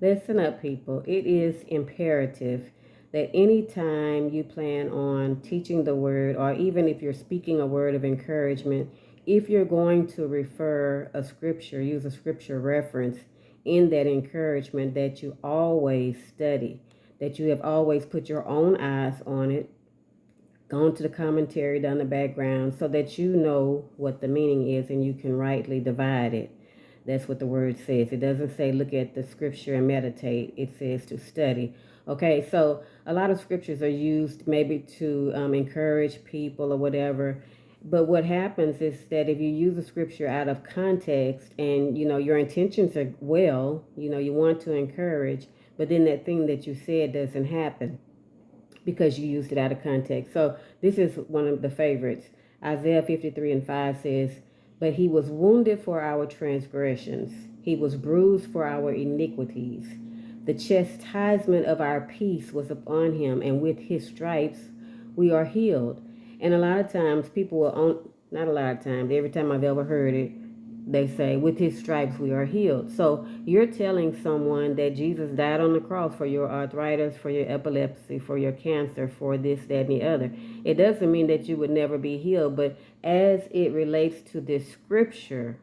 Listen up, people. It is imperative that anytime you plan on teaching the word, or even if you're speaking a word of encouragement, if you're going to refer a scripture, use a scripture reference in that encouragement, that you always study, that you have always put your own eyes on it, gone to the commentary, done the background, so that you know what the meaning is and you can rightly divide it. That's what the word says. It doesn't say look at the scripture and meditate. It says to study. Okay, so a lot of scriptures are used maybe to encourage people or whatever. But what happens is that if you use a scripture out of context and your intentions are well, you want to encourage, but then that thing that you said doesn't happen because you used it out of context. So this is one of the favorites. Isaiah 53 and 5 says, but he was wounded for our transgressions. He was bruised for our iniquities. The chastisement of our peace was upon him, and with his stripes we are healed. And a lot of times people will, not a lot of times, every time I've ever heard it, they say, with his stripes we are healed. So you're telling someone that Jesus died on the cross for your arthritis, for your epilepsy, for your cancer, for this, that, and the other. It doesn't mean that you would never be healed, but as it relates to this scripture,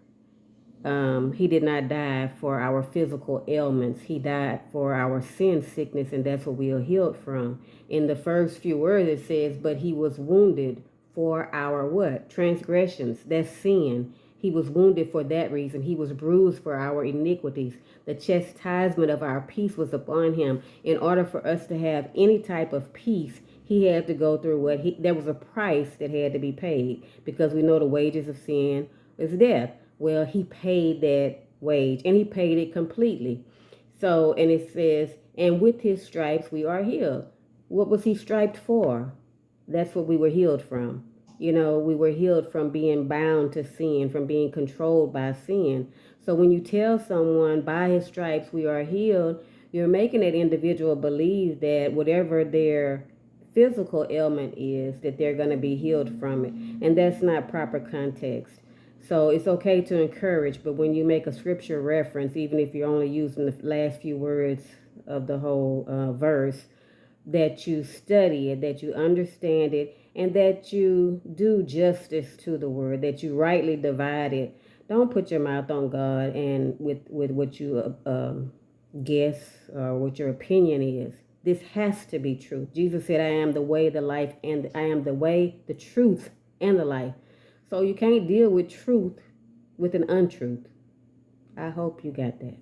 he did not die for our physical ailments. He died for our sin sickness, and that's what we are healed from. In the first few words, it says, but he was wounded for our what? Transgressions. That's sin. He was wounded for that reason. He was bruised for our iniquities. The chastisement of our peace was upon him. In order for us to have any type of peace, he had to go through there was a price that had to be paid, because we know the wages of sin is death. Well, he paid that wage, and he paid it completely. So, and it says, and with his stripes we are healed. What was he striped for? That's what we were healed from. We were healed from being bound to sin, from being controlled by sin. So when you tell someone by his stripes we are healed, you're making that individual believe that whatever their physical ailment is, that they're going to be healed from it. And that's not proper context. So it's okay to encourage, but when you make a scripture reference, even if you're only using the last few words of the whole verse, that you study it, that you understand it, and that you do justice to the word, that you rightly divide it. Don't put your mouth on God and with what you guess or what your opinion is. This has to be true. Jesus said, I am the way, the life, and I am the way, the truth, and the life. So you can't deal with truth with an untruth. I hope you got that.